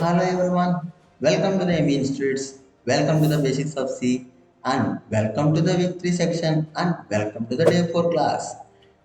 Hello everyone, welcome to the Mean Streets, welcome to the Basics of C, and welcome to the Week 3 section, and welcome to the Day 4 class.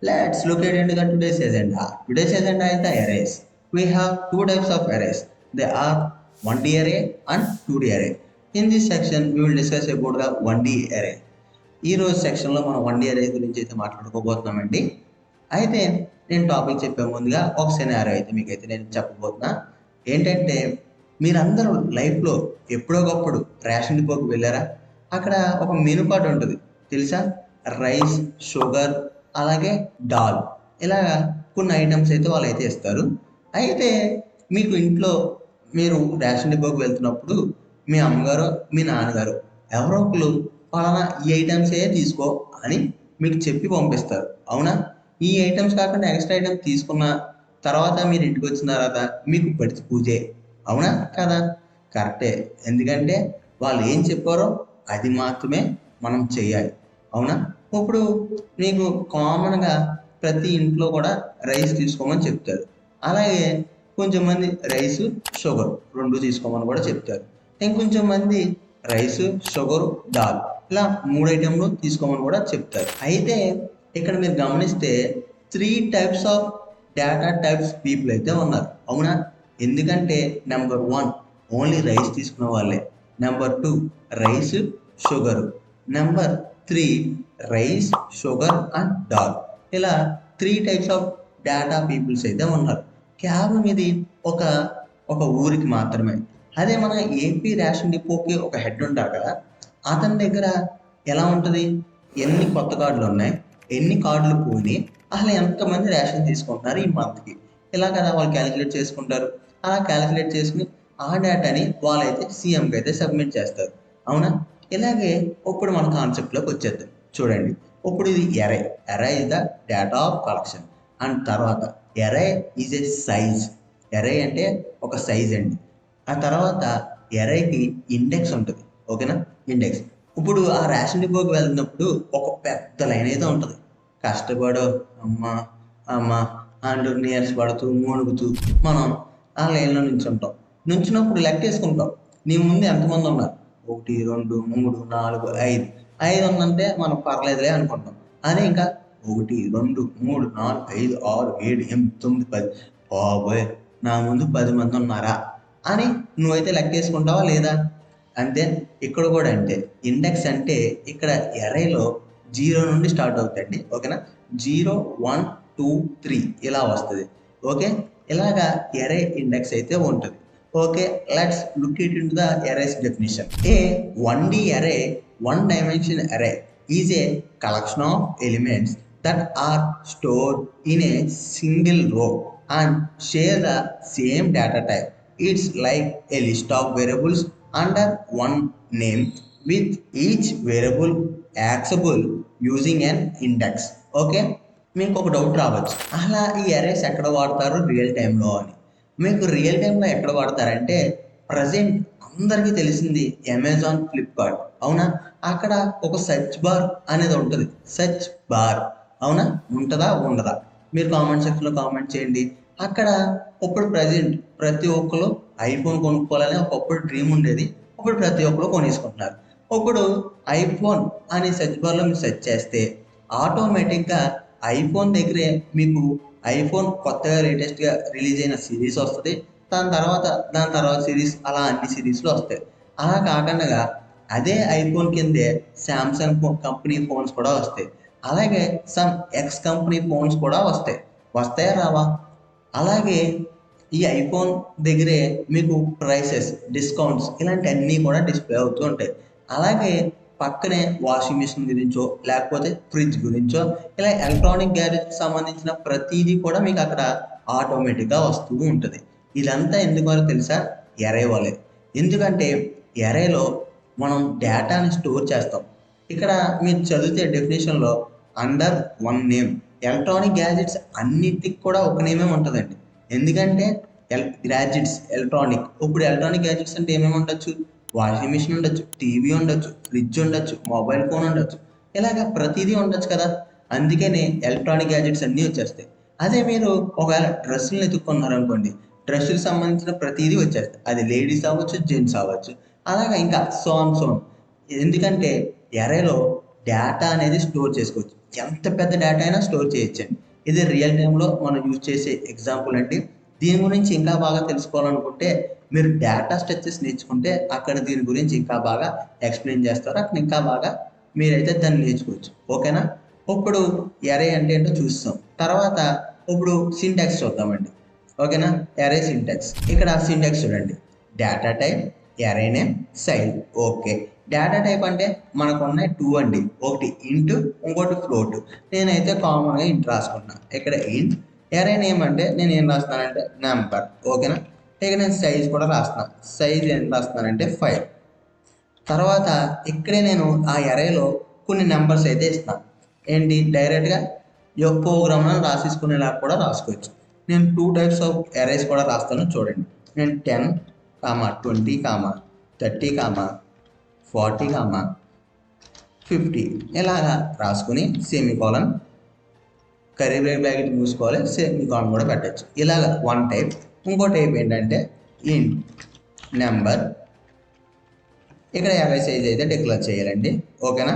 Let's look at into the today's agenda. Today's agenda is the arrays. We have two types of arrays. They are 1D array and 2D array. In this section, we will discuss about the 1D array. ఈ రోజు సెక్షన్లో మనం 1D array గురించి అయితే మాట్లాడుకోబోతున్నామండి. అయితే నేను topic చెప్పే ముందుగా ఒక సినారియో అయితే మీకైతే నేను చెప్పబోతున్నా. ఏంటంటే మీరందరూ లైఫ్లో ఎప్పుడో ఒకప్పుడు రేషన్ డిపోకి వెళ్ళారా? అక్కడ ఒక మెనూ కార్డ్ ఉంటుంది తెలుసా? రైస్, షుగర్, అలాగే దాల్, ఇలాగా కొన్ని ఐటమ్స్ అయితే వాళ్ళు అయితే ఇస్తారు. అయితే మీకు ఇంట్లో మీరు రేషన్ డిపోకి వెళ్తున్నప్పుడు మీ అమ్మగారు, మీ నాన్నగారు ఎవరో ఒకరు పలానా ఈ ఐటమ్సే తీసుకో అని మీకు చెప్పి పంపిస్తారు. అవునా? ఈ ఐటమ్స్ కాకుండా ఎక్స్ట్రా ఐటమ్స్ తీసుకున్న తర్వాత మీరు ఇంటికి వచ్చిన తర్వాత మీకు పడిచి పూజే. అవునా కదా? కరెక్టే. ఎందుకంటే వాళ్ళు ఏం చెప్పారో అది మాత్రమే మనం చేయాలి. అవునా? ఇప్పుడు మీకు కామన్గా ప్రతి ఇంట్లో కూడా రైస్ తీసుకోమని చెప్తారు. అలాగే కొంచెం మంది రైస్, షుగర్ రెండు తీసుకోమని కూడా చెప్తారు. ఇంకొంచెం మంది రైస్, షుగర్, దాల్ ఇలా 3 ఐటెంలు తీసుకోమని కూడా చెప్తారు. అయితే ఇక్కడ మీరు గమనిస్తే 3 types of data types people అయితే ఉన్నారు. అవునా? ఎందుకంటే నెంబర్ 1 ఓన్లీ రైస్ తీసుకునే వాళ్ళే, number 2 rice, sugar, number 3 rice, sugar and dal. ఇలా 3 టైప్స్ ఆఫ్ డేటా పీపుల్స్ అయితే ఉన్నారు. కేవలం ఇది ఒక ఒక ఊరికి మాత్రమే. అదే మన ఏపీ రేషన్ డిపోకి ఒక హెడ్ ఉంటాడు కదా, అతని దగ్గర ఎలా ఉంటుంది? ఎన్ని కొత్త కార్డులు ఉన్నాయి, ఎన్ని కార్డులు పోయినాయి, అసలు ఎంతమంది రేషన్ తీసుకుంటున్నారు ఈ మంత్కి, ఇలా కదా వాళ్ళు క్యాలిక్యులేట్ చేసుకుంటారు. అలా క్యాలిక్యులేట్ చేసుకుని ఆ డేటాని వాళ్ళైతే సీఎంకి అయితే సబ్మిట్ చేస్తారు. అవునా? ఇలాగే ఇప్పుడు మన కాన్సెప్ట్లోకి వచ్చేద్దాం. చూడండి, ఇప్పుడు ఇది array. Array is the data of collection. And తర్వాత ఎరే ఈజ్ ఏ సైజ్. ఎరే అంటే ఒక సైజ్ అండి. ఆ తర్వాత ఎరేకి ఇండెక్స్ ఉంటుంది. ఓకేనా? ఇండెక్స్. ఇప్పుడు ఆ రేషన్ డిపోకి వెళ్ళినప్పుడు ఒక పెద్ద లైన్ అయితే ఉంటుంది. కష్టపడు అమ్మ అమ్మ అంటూ నీరసపడుతూ మూలుగుతూ మనం ఆ లైన్లో నుంచుంటాం. నుంచినప్పుడు లెక్క వేసుకుంటాం. నీ ముందు ఎంతమంది ఉన్నారు? 1, 2, 3, 4, 5. 5 ఉందంటే మనం పర్లేదులే అనుకుంటాం. అదే ఇంకా 1, 2, 3, 4, 5, 6, 7, 8, 9, 10. బాబోయ్, నా ముందు 10 మంది ఉన్నారా అని నువ్వైతే లెక్కేసుకుంటావా లేదా? అంతే. ఇక్కడ కూడా అంటే ఇండెక్స్ అంటే ఇక్కడ ఎరేలో 0 నుండి స్టార్ట్ అవుతాయండి. ఓకేనా? 0, 1, 2, 3 ఇలా వస్తుంది. ఓకే, ఇలాగా ఎరే ఇండెక్స్ అయితే ఉంటుంది. Okay, let's look it in to the erase definition. A 1D array, one dimension array is a collection of elements that are stored in a single row and share the same data type. It's like a list of variables under one name, with each variable accessible using an index. Okay, మీకు ఒక doubt రావచ్చు, అలా ఈ arrays ఎక్కడ వాడతారు real టైంలో అని. మీకు రియల్ టైంలో ఎక్కడ వాడతారంటే ప్రజెంట్ అందరికీ తెలిసింది అమెజాన్, ఫ్లిప్కార్ట్. అవునా? అక్కడ ఒక సెర్చ్ బార్ అనేది ఉంటుంది. సెర్చ్ బార్ అవునా? ఉంటుందా ఉండదా? మీరు కామెంట్ సెక్షన్లో కామెంట్ చేయండి. అక్కడ ఇప్పుడు ప్రజెంట్ ప్రతి ఒక్కరు ఐఫోన్ కొనుక్కోవాలని ఒకప్పుడు డ్రీమ్ ఉండేది. ఇప్పుడు ప్రతి ఒక్కరు కొనేసుకుంటున్నారు. ఇప్పుడు ఐఫోన్ అనే సెర్చ్ బార్లో మీరు సెర్చ్ చేస్తే ఆటోమేటిక్గా ఐఫోన్ దగ్గరే మీకు ఐఫోన్ కొత్తగా లేటెస్ట్గా రిలీజ్ అయిన సిరీస్ వస్తుంది. దాని తర్వాత సిరీస్, అలా అన్ని సిరీస్లు వస్తాయి. అలా కాకుండా అదే ఐఫోన్ కిందే శాంసంగ్ కంపెనీ ఫోన్స్ కూడా వస్తాయి. అలాగే సమ్ ఎక్స్ కంపెనీ ఫోన్స్ కూడా వస్తాయా రావా? అలాగే ఈ ఐఫోన్ దగ్గరే మీకు ప్రైసెస్, డిస్కౌంట్స్ ఇలాంటి అన్నీ కూడా డిస్ప్లే అవుతూ ఉంటాయి. అలాగే పక్కనే వాషింగ్ మిషన్ గురించో లేకపోతే ఫ్రిడ్జ్ గురించో ఇలా ఎలక్ట్రానిక్ గ్యాడ్జెట్కి సంబంధించిన ప్రతిదీ కూడా మీకు అక్కడ ఆటోమేటిక్గా వస్తూ ఉంటుంది. ఇదంతా ఎందుకు వరకు తెలుసా? ఎరే వల్లే. ఎందుకంటే ఎరేలో మనం డేటాని స్టోర్ చేస్తాం. ఇక్కడ మీరు చదివితే డెఫినేషన్లో under one name, electronic gadgets అన్నిటికి కూడా ఒక నేమే ఉంటుందండి. ఎందుకంటే గ్యాడ్జెట్స్ ఎలక్ట్రానిక్. ఇప్పుడు ఎలక్ట్రానిక్ గ్యాడ్జెట్స్ అంటే ఏమేమి ఉండొచ్చు? వాషింగ్ మిషన్ ఉండొచ్చు, టీవీ ఉండొచ్చు, ఫ్రిడ్జ్ ఉండొచ్చు, మొబైల్ ఫోన్ ఉండొచ్చు, ఇలాగ ప్రతిదీ ఉండొచ్చు కదా. అందుకనే ఎలక్ట్రానిక్ గ్యాడ్జెట్స్ అన్నీ వచ్చేస్తాయి. అదే మీరు ఒకవేళ డ్రెస్సులను ఎత్తుక్కున్నారు అనుకోండి, డ్రెస్సుకి సంబంధించిన ప్రతిదీ వచ్చేస్తుంది. అది లేడీస్ అవ్వచ్చు, జెంట్స్ అవ్వచ్చు, అలాగా ఇంకా సోన్. ఎందుకంటే ఎరేలో డేటా అనేది స్టోర్ చేసుకోవచ్చు. ఎంత పెద్ద డేటా అయినా స్టోర్ చేయొచ్చండి. ఇది రియల్ టైంలో మనం యూజ్ చేసే ఎగ్జాంపుల్ అండి. దీని గురించి ఇంకా బాగా తెలుసుకోవాలనుకుంటే మీరు డేటా స్ట్రక్చర్స్ నేర్చుకుంటే అక్కడ దీని గురించి ఇంకా బాగా ఎక్స్ప్లెయిన్ చేస్తారు. అక్కడ ఇంకా బాగా మీరైతే దాన్ని నేర్చుకోవచ్చు. ఓకేనా? ఇప్పుడు ఎరే అంటే ఏంటో చూస్తాం. తర్వాత ఇప్పుడు సింటాక్స్ చూద్దామండి. ఓకేనా? Array syntax. ఇక్కడ సింటాక్స్ చూడండి. Data type, array name, size. Okay. Data type అంటే మనకు ఉన్నాయి 2 అండి. ఒకటి ఇంట్, ఇంకోటి ఫ్లోట్. నేనైతే కామన్గా ఇంట్ రాసుకుంటున్నా. ఇక్కడ ఇంట్. ఎరే నేమ్ అంటే నేను ఏం రాస్తున్నానంటే నెంబర్. ఓకేనా? ఇక నేను సైజ్ కూడా రాస్తున్నా. సైజ్ ఏం రాస్తున్నానంటే 5. తర్వాత ఇక్కడే నేను ఆ ఎరేలో కొన్ని నెంబర్స్ అయితే ఇస్తాను. ఏంటి? డైరెక్ట్గా ప్రోగ్రామ్లో రాసేసుకునేలా కూడా రాసుకోవచ్చు. నేను 2 టైప్స్ ఆఫ్ ఎరేస్ కూడా రాస్తాను చూడండి. నేను 10, 20, 30, 40, 50 ఇలాగా రాసుకుని సెమీకోలన్, కర్రీ బ్రాకెట్ మూసుకోవాలి, సెమీకోలన్ కూడా పెట్టచ్చు. ఇలాగ 1 టైప్. ఇంకో టైప్ ఏంటంటే ఇంట్ నెంబర్. ఇక్కడ ఎరే సైజ్ అయితే డిక్లేర్ చేయాలండి. ఓకేనా?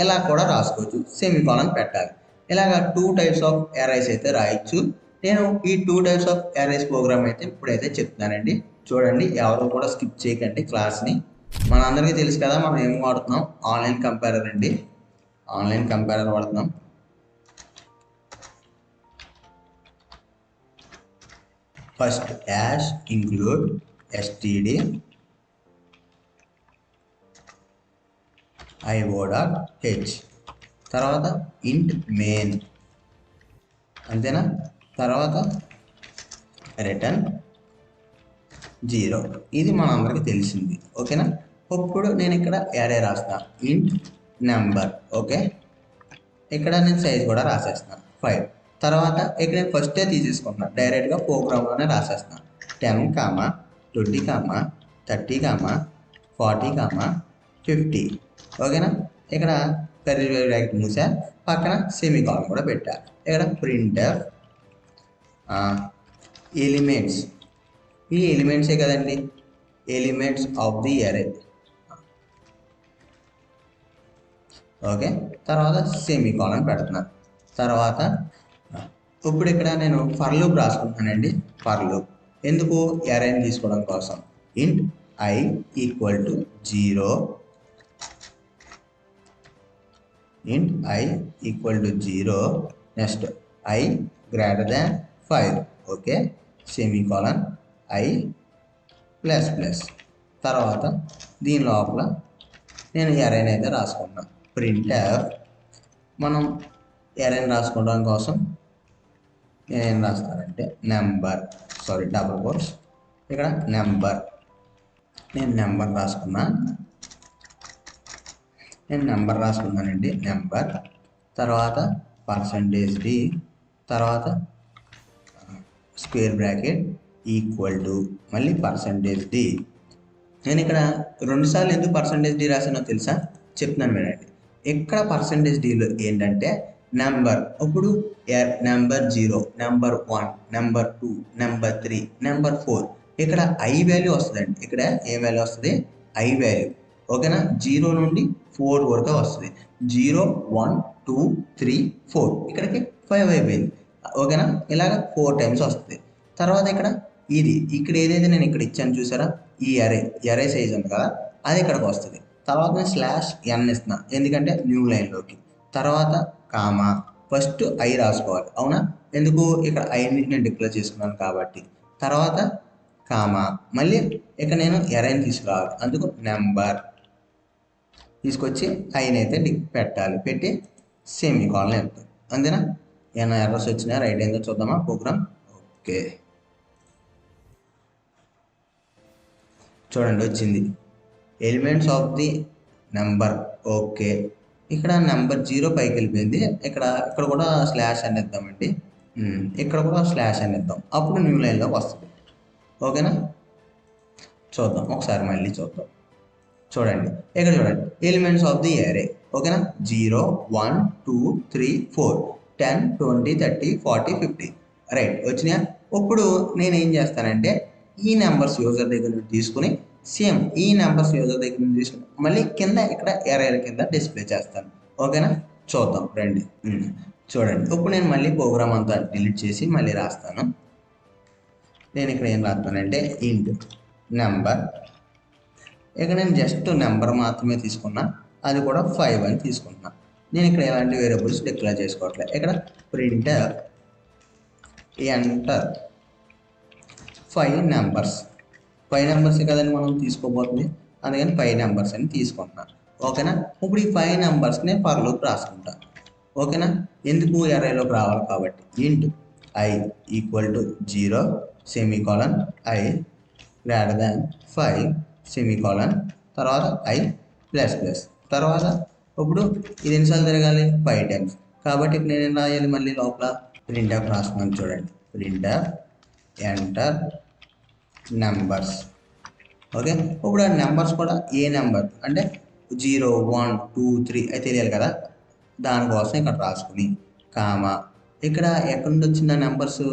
ఇలా కూడా రాసుకోవచ్చు. సెమీకోలన్ పెట్టాలి. ఇలాగ 2 టైప్స్ ఆఫ్ ఎరేస్ అయితే రాయొచ్చు. నేను ఈ 2 టైప్స్ ఆఫ్ ఎరేస్ ప్రోగ్రామ్ అయితే ఇప్పుడైతే చెప్తున్నానండి. చూడండి, ఎవరు కూడా స్కిప్ చేయకండి క్లాస్ని. మనందరికీ తెలుసు కదా మనం ఏం వాడుతున్నాం. ఆన్లైన్ కంపారర్ అండి. ఆన్లైన్ కంపారర్ వాడుతున్నాం. First ash include std io.h, తర్వాత ఇంట్ మెయిన్, అంతేనా? తర్వాత రిటర్న్ 0. ఇది మనందరికీ తెలిసింది. ఓకేనా? ఇప్పుడు నేను ఇక్కడ యారే రాస్తున్నా. ఇంట్ నెంబర్. ఓకే. ఇక్కడ నేను సైజ్ కూడా రాసేస్తున్నాను 5. తర్వాత ఇక్కడ నేను ఫస్టే తీసేసుకుంటున్నాను. డైరెక్ట్గా ప్రోగ్రామ్లోనే రాసేస్తున్నాను. 10, 20, 30, 40, 50. ఓకేనా? ఇక్కడ కర్రీ బ్రాకెట్ మూసా, పక్కన సెమీకోలన్ కూడా పెట్టా. ఇక్కడ ప్రింట్ఎఫ్ ఎలిమెంట్స్. ఈ ఎలిమెంట్సే కదండి, ఎలిమెంట్స్ ఆఫ్ ది ఎరే. ఓకే. తర్వాత సెమీకోలన్ పెడుతున్నాను. తర్వాత ఇప్పుడు ఇక్కడ నేను ఫర్ లూప్ రాసుకుంటున్నానండి. ఫర్ లూప్ ఎందుకు? ఎరేని తీసుకోవడం కోసం. ఇంట్ i ఈక్వల్ టు 0, ఇంట్ i equal to 0, next i greater than 5. Okay. Semicolon i plus plus. తర్వాత దీని లోపల నేను ఎరేని అయితే రాసుకుంటున్నాను. ప్రింట్ఎఫ్. మనం ఎరేని రాసుకోవడం కోసం నేనేం రాస్తానంటే నెంబర్, డబుల్ కోట్స్, ఇక్కడ నెంబర్. నేను నెంబర్ రాసుకున్నానండి. నెంబర్. తర్వాత %d, తర్వాత స్క్వేర్ బ్రాకెట్ ఈక్వల్ టు మళ్ళీ %d. నేను ఇక్కడ 2 సార్లు ఎందుకు %d రాసానో తెలుసా? చెప్తున్నాను వినండి. ఇక్కడ %dలో ఏంటంటే నెంబర్. ఇప్పుడు number 0, number 1, number 2, number 3, number 4. ఇక్కడ i వాల్యూ వస్తుందండి. ఇక్కడ ఏ వాల్యూ వస్తుంది? i value. ఓకేనా? 0 నుండి 4 వరకు వస్తుంది. 0, 1, 2, 3, 4. ఇక్కడికి 5 అయిపోయింది. ఓకేనా? ఇలాగ 4 టైమ్స్ వస్తుంది. తర్వాత ఇక్కడ ఏదైతే నేను ఇక్కడ ఇచ్చాను చూసారా, ఈ ఎరే సైజ్ ఉంది కదా, అది ఇక్కడికి వస్తుంది. తర్వాత నేను /n ఇస్తున్నా, ఎందుకంటే న్యూ లైన్లోకి. తర్వాత కామా, ఫస్ట్ i రాసుకోవాలి. అవునా? ఎందుకు? ఇక్కడ iని నేను డిక్లేర్ చేసుకున్నాను కాబట్టి. తర్వాత కామా, మళ్ళీ ఇక్కడ నేను ఎరేని తీసుకురావాలి. అందుకు నెంబర్ తీసుకొచ్చి iని అయితే పెట్టాలి. పెట్టి సెమీకోలన్ వెళ్తాం. అంతేనా? ఏమైనా ఎర్రర్స్ వచ్చినా రైట్ అయిందో చూద్దామా ప్రోగ్రామ్. ఓకే, చూడండి వచ్చింది. Elements of the number. Okay. ఇక్కడ నెంబర్ 0 పైకి వెళ్ళిపోయింది. ఇక్కడ కూడా /n ఇద్దామండి. ఇక్కడ కూడా /n ఇద్దాం. అప్పుడు న్యూ లైన్లోకి వస్తుంది. ఓకేనా? చూద్దాం ఒకసారి, మళ్ళీ చూద్దాం. చూడండి ఇక్కడ చూడండి, ఎలిమెంట్స్ ఆఫ్ ది ఎరే. ఓకేనా? 0, 1, 2, 3, 4, 10, 20, 30, 40, 50. రైట్ వచ్చినాయా? ఇప్పుడు నేను ఏం చేస్తానంటే ఈ నెంబర్స్ యూజర్ దగ్గర నుండి తీసుకుని సేమ్ ఈ నెంబర్స్ యూజర్ దగ్గర నుండి తీసుకుని మళ్ళీ కింద ఇక్కడ ఎరేల కింద డిస్ప్లే చేస్తాను. ఓకేనా, చూద్దాం రండి. చూడండి, ఇప్పుడు నేను మళ్ళీ ప్రోగ్రామ్ అంతా డిలీట్ చేసి మళ్ళీ రాస్తాను. నేను ఇక్కడ ఏం రాస్తానంటే ఇంట్ నెంబర్, ఇక్కడ నేను జస్ట్ నెంబర్ మాత్రమే తీసుకున్నా, అది కూడా 5 అని తీసుకుంటున్నా. నేను ఇక్కడ ఎలాంటి వేరియబుల్స్ డిక్లేర్ చేసుకోవట్లేదు. ఇక్కడ ప్రింట్ ఎంటర్ 5 నెంబర్స్, 5 నెంబర్స్ కదండి మనం తీసుకోబోతుంది, అందుకని 5 నెంబర్స్ అని తీసుకుంటున్నాను. ఓకేనా, ఇప్పుడు ఈ 5 నెంబర్స్ని ఫర్ లూప్ రాసుకుంటాను. ఓకేనా, ఎందుకు ఎరేలోకి రావాలి కాబట్టి ఇంట్ I equal to 0 semicolon I greater than 5 semicolon, తర్వాత I ప్లస్ ప్లస్, తర్వాత ఇప్పుడు ఇది ఎన్నిసార్లు తిరగాలి 5 టైమ్స్ కాబట్టి ఇప్పుడు నేను ఏం రాయాలి మళ్ళీ లోపల ప్రింట్ ఆఫ్ రాస్తున్నాను. చూడండి, print of enter numbers. Okay, ఇప్పుడు ఆ నెంబర్స్ కూడా ఏ నెంబర్ అంటే 0 1 2 3 అయితే తెలియాలి కదా, దానికోసం ఇక్కడ రాసుకుని కామా, ఇక్కడ ఎక్కడి నుండి వచ్చింది ఆ నెంబర్స్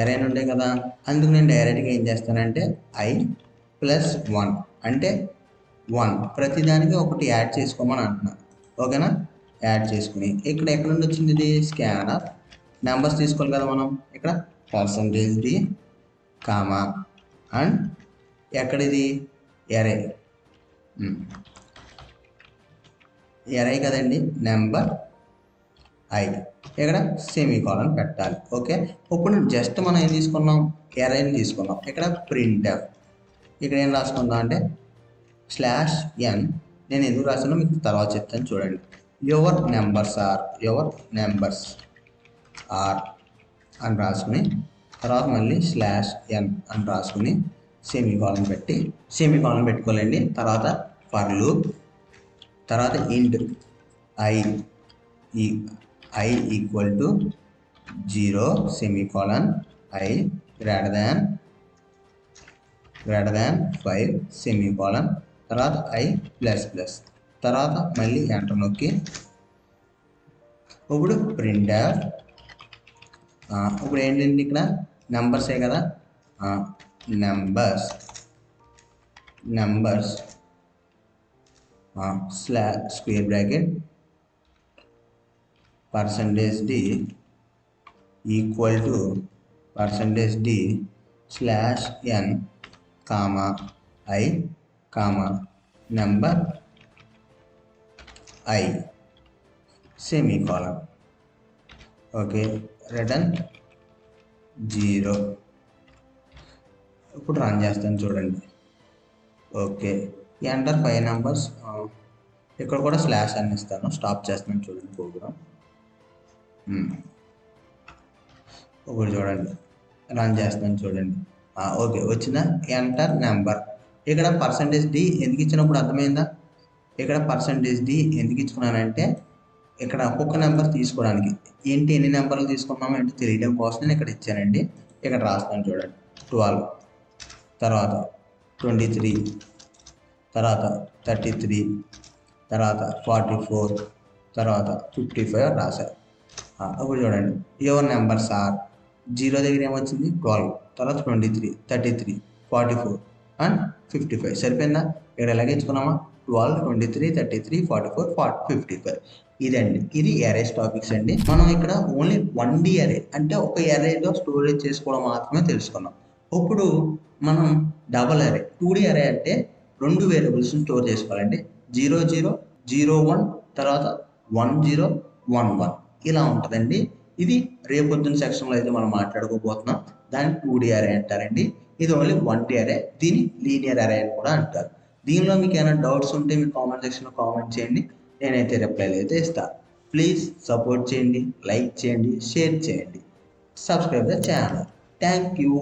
ఎరే నుండే కదా, అందుకు నేను డైరెక్ట్గా ఏం చేస్తానంటే I ప్లస్ 1 అంటే 1 ప్రతిదానికి ఒకటి యాడ్ చేసుకోమని అంటున్నాను. ఓకేనా, యాడ్ చేసుకుని ఇక్కడ ఎక్కడి నుండి వచ్చింది ఇది స్కానర్ నెంబర్స్ తీసుకోవాలి కదా మనం, ఇక్కడ %d కామా అండ్ ఎక్కడిది ఎరే, ఎరే కదండి నెంబర్ I, ఇక్కడ సెమీకోలన్ పెట్టాలి. ఓకే, ఇప్పుడు జస్ట్ మనం ఏం తీసుకున్నాం ఎరేని తీసుకున్నాం. ఇక్కడ ప్రింట్ ఇక్కడ ఏం రాసుకుందాం అంటే /n, నేను ఎందుకు రాసానో మీకు తర్వాత చెప్తాను. చూడండి, యువర్ నెంబర్స్ ఆర్ అని రాసుకుని తర్వాత మళ్ళీ /n అని రాసుకుని సెమీకోలన్ పెట్టుకోవాలండి. తర్వాత ఫర్ లూప్, తర్వాత ఇంట్ I equal to 0 semicolon I greater than 5 semicolon, తర్వాత I ప్లస్ ప్లస్, తర్వాత మళ్ళీ ఎంటర్ నొక్కి ఇప్పుడు ప్రింట్ ఇప్పుడు ఏంటంటే ఇక్కడ నెంబర్సే కదా, numbers square bracket %d equal to %d /n comma I comma number I semicolon. Okay, return 0. ఇప్పుడు రన్ చేస్తాను చూడండి. ఓకే, ఎంటర్ 5 నెంబర్స్, ఇక్కడ కూడా /n ఇస్తాను, స్టాప్ చేస్తున్నాను చూడండి ప్రోగ్రామ్. ఇప్పుడు చూడండి రన్ చేస్తున్నాను చూడండి. ఓకే, వచ్చిందా ఎంటర్ నెంబర్. ఇక్కడ %d ఎందుకు ఇచ్చినప్పుడు అర్థమైందా, ఇక్కడ %d ఎందుకు ఇచ్చుకున్నానంటే ఇక్కడ ఒక్కొక్క నెంబర్ తీసుకోవడానికి, ఎన్ని నెంబర్లు తీసుకున్నామో ఏంటో తెలియడం కోసం నేను ఇక్కడ ఇచ్చానండి. ఇక్కడ రాస్తాను చూడండి, 12, తర్వాత 23, తర్వాత 33, తర్వాత 44, తర్వాత 55 రాశారు. అప్పుడు చూడండి యువర్ నెంబర్స్ ఆర్ 0 దగ్గర ఏమొచ్చింది 12, తర్వాత 23, 33, 44 అండ్ 55. సరిపోయిందా, ఇక్కడ ఎలాగే ఇచ్చుకున్నామా 12, 23, 33, 44, 55. ఇదండి, ఇది ఎరేస్ టాపిక్స్ అండి. మనం ఇక్కడ ఓన్లీ 1D ఎరే అంటే ఒక ఎరేలో స్టోరేజ్ చేసుకోవడం మాత్రమే తెలుసుకున్నాం. ఇప్పుడు మనం డబల్ ఎరే 2D ఎరే అంటే 2 వేరియబుల్స్ని స్టోర్ చేసుకోవాలండి. 0 0 0 1 తర్వాత 1 0 1 1 ఇలా ఉంటుందండి. ఇది రేపొద్దున సెక్షన్లో అయితే మనం మాట్లాడుకోబోతున్నాం. దాన్ని 2D అరే అంటారండి. ఇది ఓన్లీ 1D అరే, దీన్ని లీనియర్ అరే అని కూడా అంటారు. దీనిలో మీకు ఏమైనా డౌట్స్ ఉంటే మీ కామెంట్ సెక్షన్లో కామెంట్ చేయండి, నేనైతే రిప్లైలు అయితే ఇస్తాను. ప్లీజ్ సపోర్ట్ చేయండి, లైక్ చేయండి, షేర్ చేయండి, subscribe the channel. Thank you.